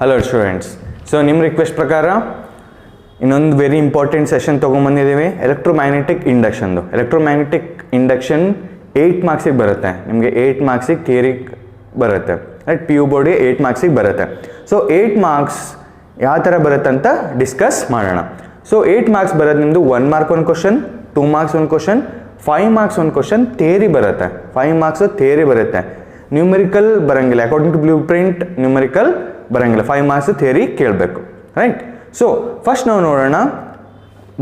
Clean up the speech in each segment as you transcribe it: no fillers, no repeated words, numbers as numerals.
Hello students. So ನಿಮ್ಮ request ಪ್ರಕಾರ ಇನ್ನೊಂದು ವೆರಿ ಇಂಪಾರ್ಟೆಂಟ್ ಸೆಷನ್ ತೊಗೊಂಬಂದಿದ್ದೀವಿ, ಎಲೆಕ್ಟ್ರೋಮ್ಯಾಗ್ನೆಟಿಕ್ ಇಂಡಕ್ಷನ್ದು. ಎಲೆಕ್ಟ್ರೋಮ್ಯಾಗ್ನೆಟಿಕ್ ಇಂಡಕ್ಷನ್ 8 ಮಾರ್ಕ್ಸಿಗೆ ಬರುತ್ತೆ ನಿಮಗೆ. 8 ಮಾರ್ಕ್ಸಿಗೆ ಥಿಯರಿ ಬರುತ್ತೆ, ರೈಟ್. ಪಿ ಯು ಬೋರ್ಡ್ಗೆ 8 ಮಾರ್ಕ್ಸಿಗೆ ಬರುತ್ತೆ. ಸೊ 8 ಮಾರ್ಕ್ಸ್ ಯಾವ ಥರ ಬರುತ್ತೆ ಅಂತ ಡಿಸ್ಕಸ್ ಮಾಡೋಣ. ಸೊ 8 ಮಾರ್ಕ್ಸ್ ಬರೋದು ನಿಮ್ಮದು 1 ಮಾರ್ಕ್ ಒಂದು ಕ್ವಶನ್, 2 ಮಾರ್ಕ್ಸ್ ಒಂದು ಕ್ವಶನ್, 5 ಮಾರ್ಕ್ಸ್ ಒಂದು ಕ್ವಶನ್ ಥಿಯರಿ ಬರುತ್ತೆ. 5 ಮಾರ್ಕ್ಸು ಥಿಯರಿ ಬರುತ್ತೆ, ನ್ಯೂಮರಿಕಲ್ ಬರೋಂಗಿಲ್ಲ. According to blueprint numerical ಬರೋಂಗಿಲ್ಲ, 5 ಮಾರ್ಕ್ಸ್ ಥಿಯರಿ ಕೇಳಬೇಕು, ರೈಟ್. ಸೊ ಫಸ್ಟ್ ನಾವು ನೋಡೋಣ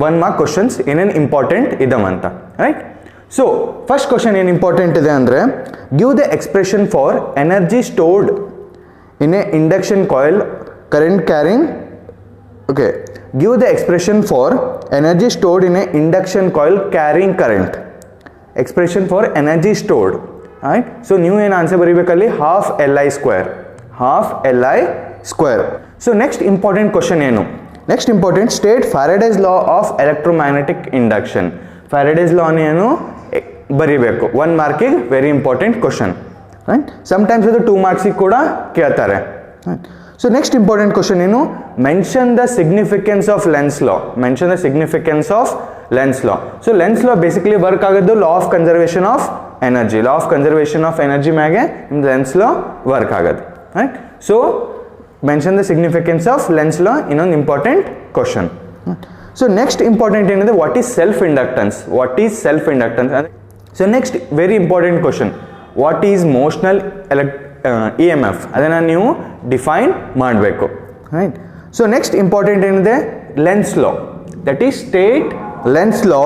1 ಮಾರ್ಕ್ ಕ್ವಶನ್ಸ್ ಏನೇನು ಇಂಪಾರ್ಟೆಂಟ್ ಇದಾವಂತ, ರೈಟ್. ಸೊ ಫಸ್ಟ್ ಕ್ವಶನ್ ಏನು ಇಂಪಾರ್ಟೆಂಟ್ ಇದೆ ಅಂದರೆ, give the expression for energy stored in a induction coil current carrying. Okay, give the expression for energy stored in a induction coil carrying current. Expression for energy stored, right. So ನೀವು ಏನು answer ಬರೀಬೇಕಲ್ಲಿ, half Li square. So next important question ಏನು, next important, state Faraday's law of electromagnetic induction. Faraday's ಲಾನ ಏನು ಬರೀಬೇಕು, 1 ಮಾರ್ಕಿಗೆ very important question, right. Sometimes ಅದು 2 ಮಾರ್ಕ್ಸಿಗೆ ಕೂಡ ಕೇಳ್ತಾರೆ. ಸೊ ನೆಕ್ಸ್ಟ್ ಇಂಪಾರ್ಟೆಂಟ್ ಕ್ವಶನ್ ಏನು, mention the significance of Lenz law. Mention the significance of Lenz law. So Lenz law basically work ಆಗೋದು ಲಾ of conservation of energy. Law of conservation of energy ಮ್ಯಾಗೆ ನಿಮ್ದು Lenz law work ಆಗೋದು, right. So mention the significance of Lenz law ಇನ್ನೊಂದು important question. So next important ಏನಿದೆ, what is self inductance. What is self inductance. So next very important question, what is motional EMF, ಅದನ್ನು ನೀವು define ಮಾಡಬೇಕು, right. So next important ಏನಿದೆ, Lenz law. That is state Lenz law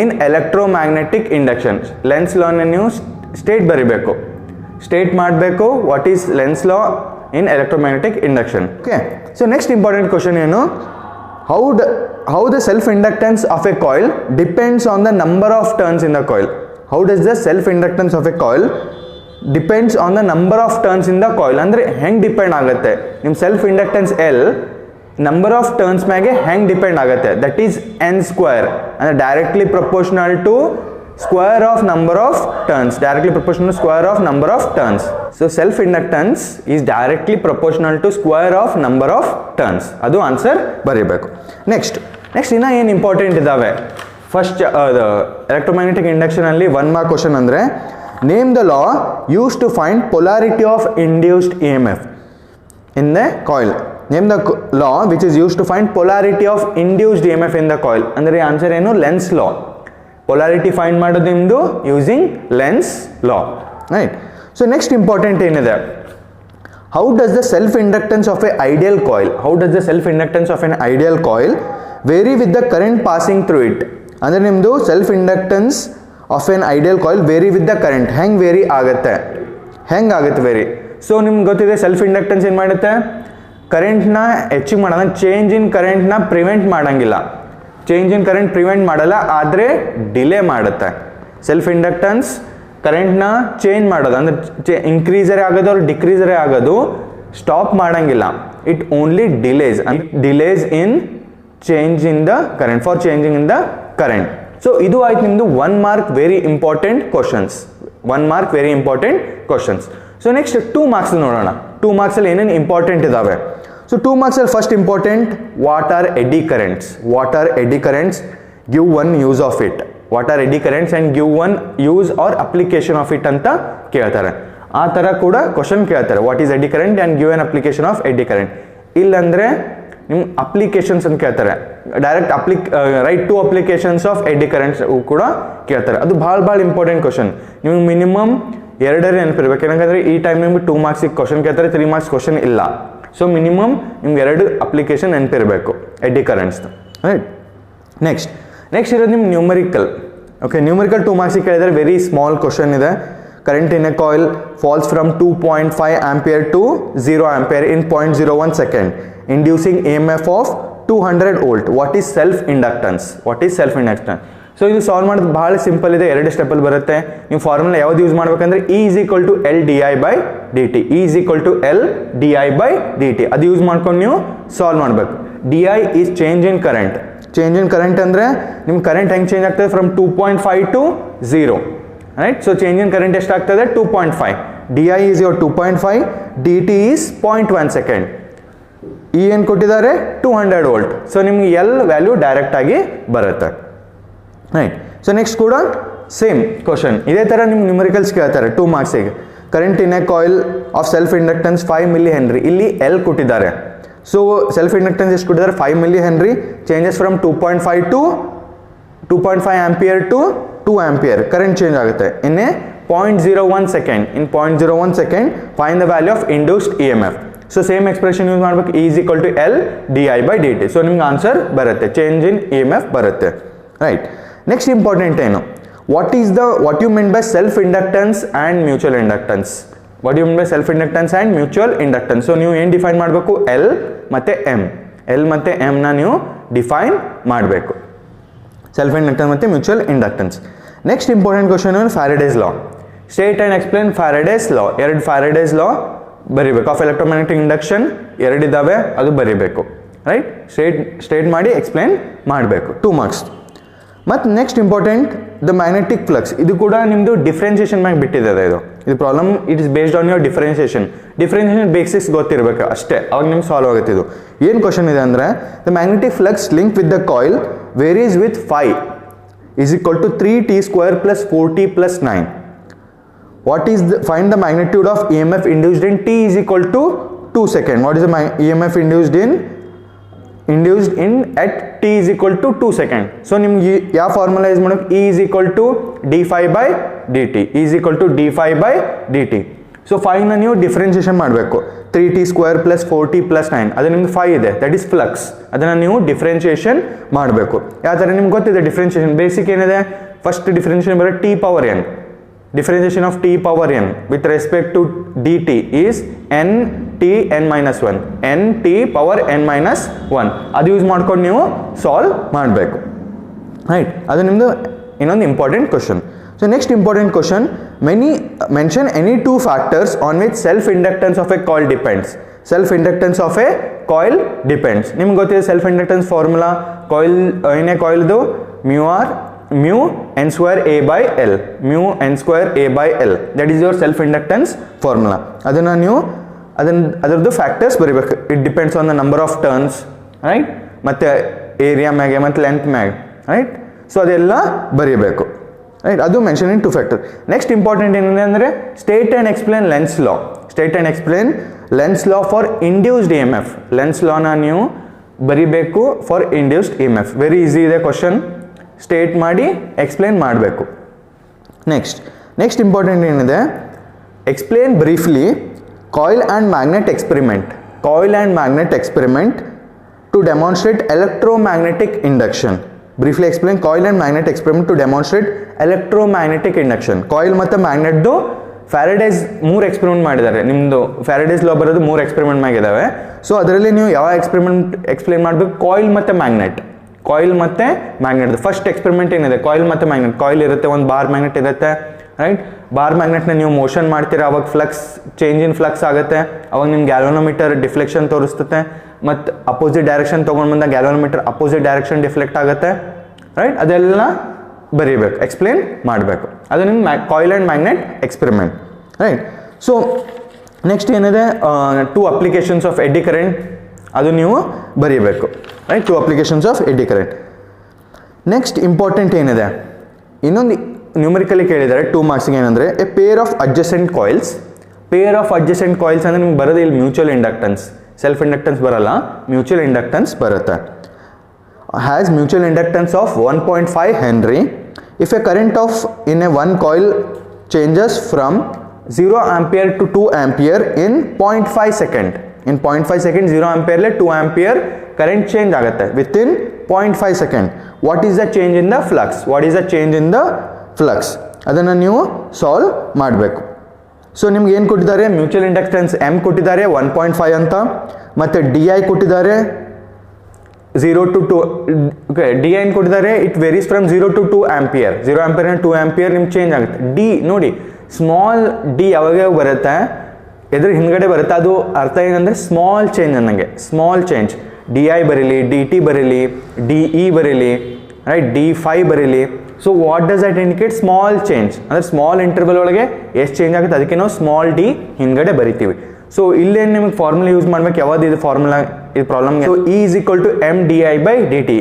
in electromagnetic induction. Lenz ಲಾನ ನೀವು state ಬರೀಬೇಕು, state ಮಾಡಬೇಕು. What is lens law in electromagnetic induction. Okay, so next important question ಏನು, how the self inductance of a coil depends on the number of turns in the coil. How does the self inductance of a coil depends on the number of turns in the coil. ಅಂದರೆ ಹೆಂಗೆ depend ಆಗುತ್ತೆ, ನಿಮ್ಮ self inductance L number of turns ಮ್ಯಾಗೆ ಹೆಂಗೆ depend ಆಗುತ್ತೆ. That is N square, ಅಂದರೆ directly proportional to square of number of turns, directly proportional to square of number of turns. So self inductance is directly proportional to square of number of turns. ಅದು answer ಬರೀಬೇಕು. Next ಇನ್ನ ಏನು important ಇದಾವೆ. First electromagnetic induction ಅಲ್ಲಿ 1 mark question ಅಂದರೆ, name the law use to find polarity of induced EMF in the coil. Name the law which is use to find polarity of induced EMF in the coil. ಅಂದರೆ answer ಏನು, Lenz law. Polarity find ಮಾಡೋದು ನಿಮ್ಮದು using Lenz law, right. So next important ಏನಿದೆ, how does the self inductance of A ideal coil. How does the self inductance of an ideal coil vary with the current passing through it. ಅಂದರೆ ನಿಮ್ಮದು self inductance of an ideal coil vary with the current. ಹೆಂಗೆ vary ಆಗುತ್ತೆ, vary. So ನಿಮ್ಗೆ ಗೊತ್ತಿದೆ self inductance ಏನು ಮಾಡುತ್ತೆ, ಕರೆಂಟ್ನ ಹೆಚ್ಚಿಗೆ ಮಾಡೋಣ, ಚೇಂಜ್ ಇನ್ ಕರೆಂಟ್ನ ಪ್ರಿವೆಂಟ್ ಮಾಡೋಂಗಿಲ್ಲ. ಚೇಂಜ್ ಇನ್ ಕರೆಂಟ್ ಪ್ರಿವೆಂಟ್ ಮಾಡಲ್ಲ, ಆದರೆ ಡಿಲೇ ಮಾಡುತ್ತೆ. ಸೆಲ್ಫ್ ಇಂಡಕ್ಟೆನ್ಸ್ ಕರೆಂಟ್ನ ಚೇಂಜ್ ಮಾಡೋದು, ಅಂದರೆ ಇನ್ಕ್ರೀಸರೇ ಆಗೋದು ಅವ್ರು ಡಿಕ್ರೀಸರೇ ಆಗೋದು, ಸ್ಟಾಪ್ ಮಾಡೋಂಗಿಲ್ಲ. It only delays in change in the current, for changing in the current. So ಇದು ಆಯ್ತು ನಿಮ್ಮದು 1 mark very important questions. 1 mark very important questions. So next 2 marks ನೋಡೋಣ. 2 ಮಾರ್ಕ್ಸಲ್ಲಿ ಏನೇನು ಇಂಪಾರ್ಟೆಂಟ್ ಇದಾವೆ. ಸೊ 2 ಮಾರ್ಕ್ಸಲ್ಲಿ first important, what are eddy currents. What are eddy currents, give 1 use of it. What are eddy currents and give 1 use or application of it ಅಂತ ಕೇಳ್ತಾರೆ. ಆ ಥರ ಕೂಡ ಕ್ವಶನ್ ಕೇಳ್ತಾರೆ, ವಾಟ್ ಈಸ್ ಎಡಿ current and give an application of ಎಡಿ current. ಇಲ್ಲಾಂದರೆ ನಿಮ್ಮ ಅಪ್ಲಿಕೇಶನ್ಸ್ ಅಂತ ಕೇಳ್ತಾರೆ, ಡೈರೆಕ್ಟ್ ರೈಟ್ 2 ಅಪ್ಲಿಕೇಶನ್ಸ್ ಆಫ್ ಎಡಿ ಕರೆಂಟ್ಸ್ ಕೂಡ ಕೇಳ್ತಾರೆ. ಅದು ಭಾಳ ಇಂಪಾರ್ಟೆಂಟ್ ಕ್ವಶನ್. ನಿಮ್ಗೆ ಮಿನಿಮಮ್ 2 ನೆನಪಿರ್ಬೇಕು. ಯಾಕಂದರೆ ಈ ಟೈಮ್ ನಿಮ್ಗೆ 2 ಮಾರ್ಕ್ಸಿಗೆ ಕ್ವಶನ್ ಕೇಳ್ತಾರೆ, 3 ಮಾರ್ಕ್ಸ್ ಕ್ವಶನ್ ಇಲ್ಲ. ಸೊ ಮಿನಿಮಮ್ ನಿಮ್ಗೆ 2 ಅಪ್ಲಿಕೇಶನ್ ನೆನಪಿರಬೇಕು ಎಡಿ ಕರೆಂಟ್ಸ್, ರೈಟ್. ನೆಕ್ಸ್ಟ್ ಇರೋದು ನಿಮ್ಮ ನ್ಯೂಮರಿಕಲ್. ಓಕೆ, ನ್ಯೂಮರಿಕಲ್ 2 ಮಾರ್ಕ್ಸಿಗೆ ಕೇಳಿದರೆ ವೆರಿ ಸ್ಮಾಲ್ ಕ್ವಶನ್ ಇದೆ. Current in a coil falls from 2.5 ampere to 0 ampere in 0.01 second, inducing EMF of 200 volt. What is self inductance. So ಇದು solve ಮಾಡೋದು ಭಾಳ simple ಇದೆ, 2 ಸ್ಟೆಪ್ಪಲ್ಲಿ ಬರುತ್ತೆ. ನೀವು ಫಾರ್ಮುಲಾ ಯಾವ್ದು ಯೂಸ್ ಮಾಡ್ಬೇಕಂದ್ರೆ E is equal to LdI/dt. E is equal to LdI/dt. ಅದು use ಮಾಡ್ಕೊಂಡು ನೀವು ಸಾಲ್ವ್ ಮಾಡಬೇಕು. DI is change in current. Change in current ಅಂದರೆ ನಿಮ್ಮ ಕರೆಂಟ್ ಹೆಂಗೆ ಚೇಂಜ್ ಆಗ್ತದೆ, from 2.5 to 0, right. So change in current ಎಷ್ಟಾಗ್ತದೆ, 2.5. DI is your 2.5, DT is 0.1 second. E ಏನು ಕೊಟ್ಟಿದ್ದಾರೆ 200 ವೋಲ್ಟ್. ಸೊ ನಿಮ್ಗೆ ಎಲ್ ವ್ಯಾಲ್ಯೂ ಡೈರೆಕ್ಟ್ ಆಗಿ ಬರುತ್ತೆ. ರೈಟ್. ಸೊ ನೆಕ್ಸ್ಟ್ ಕೂಡ ಸೇಮ್ ಕ್ವಶನ್ ಇದೇ ಥರ ನಿಮ್ಗೆ ನ್ಯೂಮರಿಕಲ್ಸ್ ಕೇಳ್ತಾರೆ 2 ಮಾರ್ಕ್ಸಿಗೆ. Current in a coil of self inductance 5 milli henry. ಇಲ್ಲಿ ಎಲ್ ಕೊಟ್ಟಿದ್ದಾರೆ. ಸೊ ಸೆಲ್ಫ್ ಇಂಡಕ್ಟೆನ್ಸ್ ಎಷ್ಟು ಕೊಟ್ಟಿದ್ದಾರೆ 5 milli henry. Changes from 2.5 to 2.5 ampere to 2 ampere current change ಆಗುತ್ತೆ. In a 0.01 second. In 0.01 second find the value of induced E M F. So same expression use ಮಾಡ್ಬೇಕು. E is equal to L D I by D T. So ನಿಮ್ಗೆ answer ಬರುತ್ತೆ, change in E M F ಬರುತ್ತೆ. Right. Next important ಏನು, what you mean by self inductance and mutual inductance. What you mean by self inductance and mutual inductance. So ನೀವು ಏನು define ಮಾಡಬೇಕು, L ಮತ್ತು M. L ಮತ್ತು ಎಮ್ನ ನೀವು define ಮಾಡಬೇಕು, self inductance ಮತ್ತು mutual inductance. Next important question ಏನು, Faraday's law. State and explain Faraday's law. 2 Faraday's law ಬರೀಬೇಕು. ಆಫ್ ಎಲೆಕ್ಟ್ರೋಮ್ಯಾಗ್ನೆಟಿಕ್ ಇಂಡಕ್ಷನ್ 2 ಇದ್ದಾವೆ, ಅದು ಬರೀಬೇಕು. ರೈಟ್. ಸ್ಟೇಟ್ ಮಾಡಿ ಎಕ್ಸ್ಪ್ಲೇನ್ ಮಾಡಬೇಕು, 2 ಮಾರ್ಕ್ಸ್. ಮತ್ತು next important the magnetic flux. ಇದು ಕೂಡ ನಿಮ್ಮದು ಡಿಫ್ರೆನ್ಸಿಯೇಷನ್ ಮ್ಯಾಗೆ ಬಿಟ್ಟಿದೆ. ಇದು problem it is based on your differentiation basics ಗೊತ್ತಿರಬೇಕು ಅಷ್ಟೇ, ಅವಾಗ ನಿಮ್ಗೆ ಸಾಲ್ವ್ ಆಗುತ್ತೆ. ಇದು ಏನು ಕ್ವಶನ್ ಇದೆ ಅಂದರೆ, the magnetic flux link with the coil varies with 5 is equal to 3t² plus 4t plus 9. What is find the magnitude of EMF induced in t is equal to 2 seconds. What is the EMF induced in at t is equal to 2 seconds. So ನಿಮ್ಗೆ ಯಾವ formula use ಮಾಡೋಕೆ, E is equal to d5 by dt. E is equal to d5 by dt. So 5ನ ನೀವು differentiation ಮಾಡಬೇಕು. 3t² plus 4t plus 9 ಅದು ನಿಮ್ಗೆ 5 ಇದೆ, that is flux. ಅದನ್ನು ನೀವು ಡಿಫ್ರೆನ್ಸಿಯೇಷನ್ ಮಾಡಬೇಕು. ಯಾವ ಥರ ನಿಮ್ಗೆ ಗೊತ್ತಿದೆ ಡಿಫ್ರೆನ್ಸಿಯೇಷನ್ ಬೇಸಿಕ್ ಏನಿದೆ, ಫಸ್ಟ್ ಡಿಫ್ರೆನ್ಸಿಯೇಷನ್ ಬರೋ t power n. Differentiation of t power n with respect to dt is nt n minus 1. nt power n minus 1 ಅದು ಯೂಸ್ ಮಾಡ್ಕೊಂಡು ನೀವು ಸಾಲ್ವ್ ಮಾಡಬೇಕು. ರೈಟ್. ಅದು ನಿಮ್ಮದು ಇನ್ನೊಂದು important question. So next important question, mention any 2 factors on which self inductance of A coil depends. Self inductance of A coil depends. ನಿಮ್ಗೆ ಗೊತ್ತಿದೆ self inductance formula, coil ಏನೇ ಕಾಯಿಲ್ದು mu n square a by l. mu n square a by l, that is your self inductance formula. ಅದನ್ನ ನೀವು ಅದರದ್ದು factors ಬರೀಬೇಕು. It depends on the number of turns, right, ಮತ್ತು area ಮ್ಯಾಗೆ ಮತ್ತು length ಮ್ಯಾಗೆ, right. So ಅದೆಲ್ಲ ಬರೀಬೇಕು, ರೈಟ್. ಅದು mention in 2 factor. Next important ಏನಿದೆ ಅಂದರೆ, state and explain Lenz law. State and explain Lenz law for induced E M F. Lenz ಲಾನ ನೀವು ಬರೀಬೇಕು for induced E M F. Very easy ಇದೆ question, state ಮಾಡಿ explain ಮಾಡಬೇಕು. Next important ಏನಿದೆ, explain briefly coil and magnet experiment. Coil and magnet experiment to demonstrate electromagnetic induction. Briefly explain coil and magnet experiment to demonstrate electromagnetic induction. Coil ಮತ್ತು ಮ್ಯಾಗ್ನೆಟ್ದು Faraday's 3 experiment ಮಾಡಿದ್ದಾರೆ. ನಿಮ್ಮದು Faraday's ಲಾ ಬರೋದು 3 experiment ಮ್ಯಾಗಿದ್ದಾವೆ. So ಅದರಲ್ಲಿ ನೀವು ಯಾವ experiment explain ಮಾಡಬೇಕು, coil ಮತ್ತು magnet. Coil ಮತ್ತು ಮ್ಯಾಗ್ನೆಟ್ ಫಸ್ಟ್ ಎಕ್ಸ್ಪೆರಿಮೆಂಟ್ ಏನಿದೆ, ಕಾಯಿಲ್ ಮತ್ತು ಮ್ಯಾಗ್ನೆಟ್. ಕಾಯಿಲ್ ಇರುತ್ತೆ, ಒಂದು ಬಾರ್ ಮ್ಯಾಗ್ನೆಟ್ ಇರುತ್ತೆ, ರೈಟ್. ಬಾರ್ ಮ್ಯಾಗ್ನೆಟ್ನ ನೀವು ಮೋಷನ್ ಮಾಡ್ತೀರಾ, ಅವಾಗ ಫ್ಲಕ್ಸ್ ಚೇಂಜ್ ಇನ್ ಫ್ಲಕ್ಸ್ ಆಗುತ್ತೆ. ಅವಾಗ ನಿಮ್ಮ ಗ್ಯಾಲ್ವನೋಮೀಟರ್ ಡಿಫ್ಲೆಕ್ಷನ್ ತೋರಿಸ್ತತೆ, ಮತ್ತು ಅಪೋಸಿಟ್ ಡೈರೆಕ್ಷನ್ ತೊಗೊಂಡು ಬಂದಾಗ ಗ್ಯಾಲ್ವನೋಮೀಟರ್ ಅಪೋಸಿಟ್ ಡೈರೆಕ್ಷನ್ ಡಿಫ್ಲೆಕ್ಟ್ ಆಗುತ್ತೆ, ರೈಟ್. ಅದೆಲ್ಲ ಬರೀಬೇಕು, ಎಕ್ಸ್ಪ್ಲೇನ್ ಮಾಡಬೇಕು. ಅದು ನಿಮ್ಮ coil and magnet experiment, right. So next ಏನಿದೆ, 2 ಅಪ್ಲಿಕೇಶನ್ಸ್ ಆಫ್ ಎಡ್ಡಿ ಕರೆಂಟ್. ಅದು ನೀವು ಬರೀಬೇಕು, right. 2 applications of eddy current. Next important ಏನಿದೆ, ಇನ್ನೊಂದು ನ್ಯೂಮರಿಕಲಿ ಕೇಳಿದ್ದಾರೆ 2 ಮಾರ್ಕ್ಸ್ಗೆ. ಏನಂದರೆ, a pair of adjacent coils. Pair of adjacent coils ಅಂದರೆ ನಿಮ್ಗೆ ಬರೋದು ಇಲ್ಲಿ ಮ್ಯೂಚುವಲ್ ಇಂಡಕ್ಟೆನ್ಸ್. ಸೆಲ್ಫ್ ಇಂಡಕ್ಟೆನ್ಸ್ ಬರಲ್ಲ, ಮ್ಯೂಚುವಲ್ ಇಂಡಕ್ಟೆನ್ಸ್ ಬರುತ್ತೆ. Has mutual inductance of 1.5 henry. If a current of in a 1 coil changes from 0 ampere to 2 ampere in 0.5 second. In 0.5 second 0 ಆಂಪಿಯರ್ಲೆ 2 ampere current change ಆಗುತ್ತೆ within 0.5 second. What is the change in the flux? What is the change in the flux? ಅದನ್ನು ನೀವು solve ಮಾಡಬೇಕು. So ನಿಮ್ಗೆ ಏನು ಕೊಟ್ಟಿದ್ದಾರೆ, mutual inductance M ಕೊಟ್ಟಿದ್ದಾರೆ 1.5 ಅಂತ, ಮತ್ತು ಡಿ ಐ ಕೊಟ್ಟಿದ್ದಾರೆ 0 to 2. ಓಕೆ, ಡಿ ಐ ಕೊಟ್ಟಿದ್ದಾರೆ, it varies from 0 to 2 ampere. 0 ampere 2 ampere ನಿಮ್ಗೆ ಚೇಂಜ್ ಆಗುತ್ತೆ. ಡಿ ನೋಡಿ, ಸ್ಮಾಲ್ ಡಿ ಯಾವಾಗ ಬರುತ್ತೆ, ಎದುರು ಹಿಂದ್ಗಡೆ ಬರುತ್ತೆ, ಅದು ಅರ್ಥ ಏನಂದರೆ ಸ್ಮಾಲ್ ಚೇಂಜ್ ಅನ್ನಂಗೆ. Small change, D I Bareilly, D T Bareilly, D E Bareilly, right, d5 Bareilly. So what does that indicate? Small change. ಅಂದರೆ ಸ್ಮಾಲ್ ಇಂಟರ್ವಲ್ ಒಳಗೆ ಎಷ್ಟು ಚೇಂಜ್ ಆಗುತ್ತೆ ಅದಕ್ಕೆ ನಾವು ಸ್ಮಾಲ್ ಡಿ ಹಿಂದ್ಗಡೆ ಬರಿತೀವಿ. ಸೊ ಇಲ್ಲೇನು ನಿಮಗೆ ಫಾರ್ಮುಲಾ ಯೂಸ್ ಮಾಡ್ಬೇಕು, ಯಾವ್ದು ಇದು ಫಾರ್ಮುಲಾ ಇದು problem. So E is equal to M D I by D T.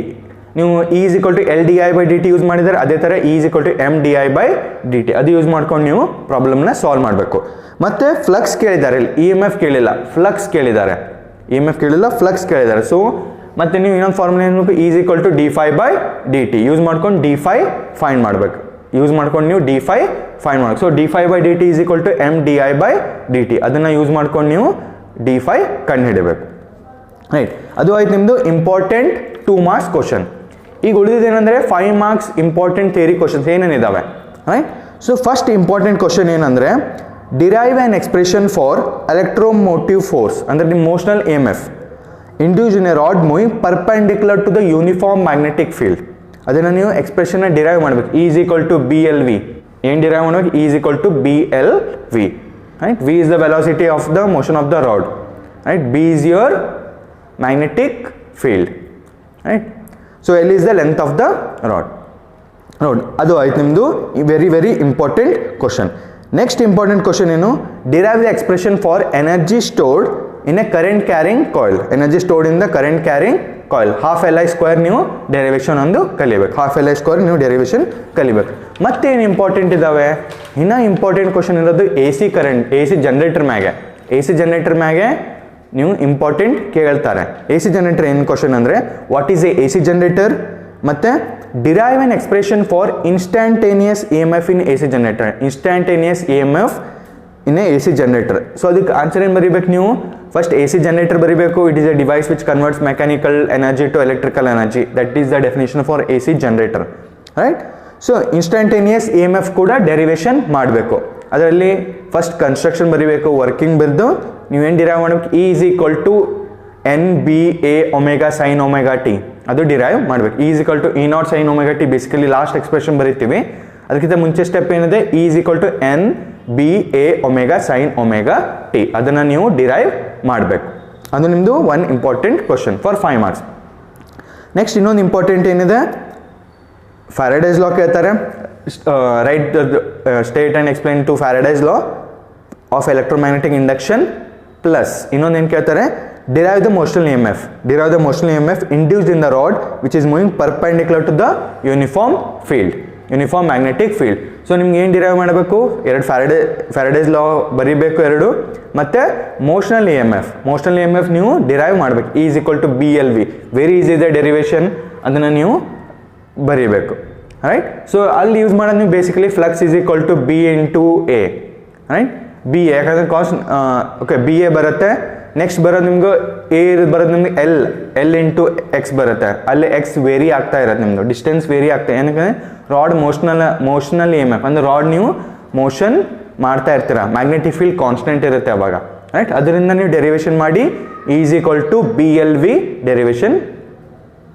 ನೀವು E is equal to L D I by D T use ಮಾಡಿದರೆ ಅದೇ ಥರ E is equal to M D I by D T ಅದು use ಮಾಡ್ಕೊಂಡು ನೀವು ಪ್ರಾಬ್ಲಮ್ನ solve ಮಾಡಬೇಕು. ಮತ್ತು ಫ್ಲಕ್ಸ್ ಕೇಳಿದ್ದಾರೆ, ಇಲ್ಲಿ ಇ ಎಮ್ ಎಫ್ ಕೇಳಿಲ್ಲ, ಫ್ಲಕ್ಸ್ ಕೇಳಿದ್ದಾರೆ. ಇ ಎಮ್ ಎಫ್ ಕೇಳಿಲ್ಲ, ಫ್ಲಕ್ಸ್ ಕೇಳಿದ್ದಾರೆ. ಸೊ ಮತ್ತು ನೀವು ಇನ್ನೊಂದು ಫಾರ್ಮುಲಾ ಏನು is equal to d phi by D T use ಮಾಡ್ಕೊಂಡು ಡಿ ಫೈ ಫೈಂಡ್ ಮಾಡಬೇಕು. ಯೂಸ್ ಮಾಡ್ಕೊಂಡು ನೀವು ಡಿ ಫೈ ಫೈಂಡ್ ಮಾಡಬೇಕು. So d phi by D t is equal to M D I by D t ಅದನ್ನು use ಮಾಡ್ಕೊಂಡು ನೀವು d five ಕಂಡುಹಿಡಬೇಕು. Right, ಅದು ಆಯ್ತು ನಿಮ್ಮದು ಇಂಪಾರ್ಟೆಂಟ್ 2 ಮಾರ್ಕ್ಸ್ ಕ್ವಶನ್. ಈಗ ಉಳಿದಿದ್ದೇನೆಂದರೆ 5 ಮಾರ್ಕ್ಸ್ ಇಂಪಾರ್ಟೆಂಟ್ ಥಿಯರಿ ಕ್ವಶನ್ಸ್ ಏನೇನಿದ್ದಾವೆ. Right, so first important question ಏನಂದರೆ derive an expression for electromotive force, ಅಂದರೆ ನಿಮ್ಮ motional E M F induce in a rod moving perpendicular to the uniform magnetic field. ಅದನ್ನು ನೀವು ಎಕ್ಸ್ಪ್ರೆಷನ್ನ derive ಮಾಡಬೇಕು. Is equal to B L V. ಏನು derive ಮಾಡಬೇಕು? Is equal to B L V. Right, V is the velocity of the motion of the rod. Right, B is your magnetic field. Right, so L is the length of the rod. ನೋಡಿ, ಅದು ಆಯ್ತು ನಿಮ್ಮದು very very important question. Next important question ಏನು? Derive the expression for energy stored in a current carrying coil. Energy stored in the current carrying coil. Half L I square ನೀವು derivation ಒಂದು ಕಲಿಬೇಕು. Half L I square ನೀವು derivation ಕಲಿಬೇಕು. ಮತ್ತೇನು important ಇದ್ದಾವೆ? ಇನ್ನೂ important question ಇರೋದು A C current, A C generator ಮ್ಯಾಗೆ. ಎ ಸಿ ಜನರೇಟರ್ ಮ್ಯಾಗೆ ನೀವು ಇಂಪಾರ್ಟೆಂಟ್ ಕೇಳ್ತಾರೆ. ಎ ಸಿ ಜನರೇಟರ್ ಏನು ಕ್ವಶನ್ ಅಂದರೆ what is A C generator, ಮತ್ತು derive an expression for instantaneous E M F in A C generator. Instantaneous E M F in A C generator. So ಅದಕ್ಕೆ answer ಏನು ಬರೀಬೇಕು ನೀವು? First A C generator ಬರೀಬೇಕು. It is a device which converts mechanical energy to electrical energy. That is the definition for A C generator. Right, so instantaneous E M F ಕೂಡ derivation ಮಾಡಬೇಕು. ಅದರಲ್ಲಿ first construction ಬರೀಬೇಕು, working ಬರೆದು ನೀವೇನು derive ಮಾಡಬೇಕು? E is equal to N B A omega sine omega T ಅದು derive ಮಾಡಬೇಕು. E is equal to E naught sine omega T basically last expression ಬರೀತೀವಿ. ಅದಕ್ಕಿಂತ ಮುಂಚೆ ಸ್ಟೆಪ್ ಏನಿದೆ? E is equal to N B A omega sine omega T ಅದನ್ನು ನೀವು derive ಮಾಡಬೇಕು. ಅದು ನಿಮ್ಮದು one important question for 5 marks. Next ಇನ್ನೊಂದು ಇಂಪಾರ್ಟೆಂಟ್ ಏನಿದೆ? ಫ್ಯಾರಡೇಸ್ ಲಾ ಕೇಳ್ತಾರೆ. Right state and explain to Faraday's law of electromagnetic induction plus ಇನ್ನೊಂದು ಏನು ಕೇಳ್ತಾರೆ? Derive the motional E M F. Derive the motional E M F induced in the rod which is moving perpendicular to the uniform field, uniform magnetic field. So ನಿಮ್ಗೆ ಏನು derive ಮಾಡಬೇಕು? 2 Faraday's law ಬರೀಬೇಕು 2, ಮತ್ತು motional E M F. Motional E M F ನೀವು derive ಮಾಡಬೇಕು. E is equal to B L V. Very easy ಇದೆ derivation, ಅದನ್ನು ನೀವು ಬರೀಬೇಕು. ರೈಟ್, ಸೊ ಅಲ್ಲಿ ಯೂಸ್ ಮಾಡೋದು ನೀವು basically flux is equal to B into A. Right, B A ಯಾಕಂದರೆ ಓಕೆ ಬಿ ಎ ಬರುತ್ತೆ. ನೆಕ್ಸ್ಟ್ ಬರೋದು ನಿಮ್ಗೆ ಎ ಬರೋದು ನಿಮ್ಗೆ ಎಲ್ ಇಂಟು ಎಕ್ಸ್ ಬರುತ್ತೆ. ಅಲ್ಲಿ ಎಕ್ಸ್ ವೇರಿ ಆಗ್ತಾ ಇರುತ್ತೆ, ನಿಮ್ಮದು ಡಿಸ್ಟೆನ್ಸ್ ವೇರಿ ಆಗ್ತಾ. ಏನಕ್ಕೆ? ರಾಡ್ ಮೋಷನಲ್ ಇ ಎಮ್ ಎಫ್ ಅಂದರೆ ರಾಡ್ ನೀವು ಮೋಷನ್ ಮಾಡ್ತಾ ಇರ್ತೀರ, ಮ್ಯಾಗ್ನೆಟಿಕ್ ಫೀಲ್ಡ್ ಕಾನ್ಸ್ಟೆಂಟ್ ಇರುತ್ತೆ ಅವಾಗ. ರೈಟ್, ಅದರಿಂದ ನೀವು ಡೆರಿವೇಷನ್ ಮಾಡಿ is equal to B L V derivation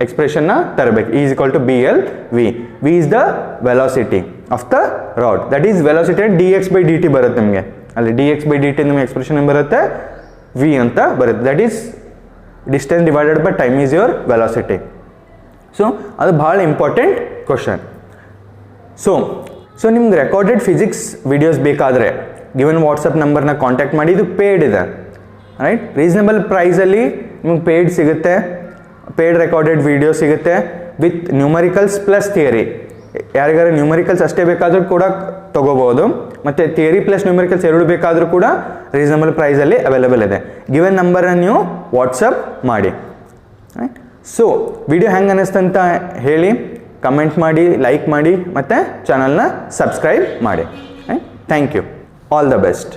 ಎಕ್ಸ್ಪ್ರೆಷನ್ನ ತರಬೇಕು. Is equal to B L V. V is the velocity of the rod, that is velocity D X by D T ಬರುತ್ತೆ ನಿಮಗೆ. ಅಲ್ಲಿ D X by D T ನಿಮಗೆ expression ಏನು ಬರುತ್ತೆ? V ಅಂತ ಬರುತ್ತೆ. That is distance divided by time is your velocity. So ಅದು ಭಾಳ ಇಂಪಾರ್ಟೆಂಟ್ ಕ್ವಶನ್. ಸೊ ನಿಮ್ಗೆ ರೆಕಾರ್ಡೆಡ್ ಫಿಸಿಕ್ಸ್ ವಿಡಿಯೋಸ್ ಬೇಕಾದರೆ ಗಿವನ್ ವಾಟ್ಸಪ್ ನಂಬರ್ನ ಕಾಂಟ್ಯಾಕ್ಟ್ ಮಾಡಿ. ಇದು ಪೇಯ್ಡ್ ಇದೆ. ರೈಟ್, ರೀಸನಬಲ್ ಪ್ರೈಸಲ್ಲಿ ನಿಮ್ಗೆ ಪೇಯ್ಡ್ ಸಿಗುತ್ತೆ. ಪೇಯ್ಡ್ ರೆಕಾರ್ಡೆಡ್ ವಿಡಿಯೋ ಸಿಗುತ್ತೆ ವಿತ್ ನ್ಯೂಮರಿಕಲ್ಸ್ ಪ್ಲಸ್ ಥಿಯರಿ. ಯಾರಿಗಾರು ನ್ಯೂಮರಿಕಲ್ಸ್ ಅಷ್ಟೇ ಬೇಕಾದರೂ ಕೂಡ ತೊಗೋಬೋದು, ಮತ್ತು ಥಿಯರಿ ಪ್ಲಸ್ ನ್ಯೂಮರಿಕಲ್ಸ್ ಎರಡು ಬೇಕಾದರೂ ಕೂಡ ರೀಸನಬಲ್ ಪ್ರೈಸಲ್ಲಿ ಅವೈಲೇಬಲ್ ಇದೆ. ಗಿವನ್ ನಂಬರನ್ನು ನೀವು ವಾಟ್ಸಪ್ ಮಾಡಿ. ರೈಟ್, ಸೊ ವಿಡಿಯೋ ಹೆಂಗೆ ಅನ್ನಿಸ್ತಂತ ಹೇಳಿ, ಕಮೆಂಟ್ ಮಾಡಿ, ಲೈಕ್ ಮಾಡಿ, ಮತ್ತು ಚಾನಲ್ನ ಸಬ್ಸ್ಕ್ರೈಬ್ ಮಾಡಿ. Thank you. All the best.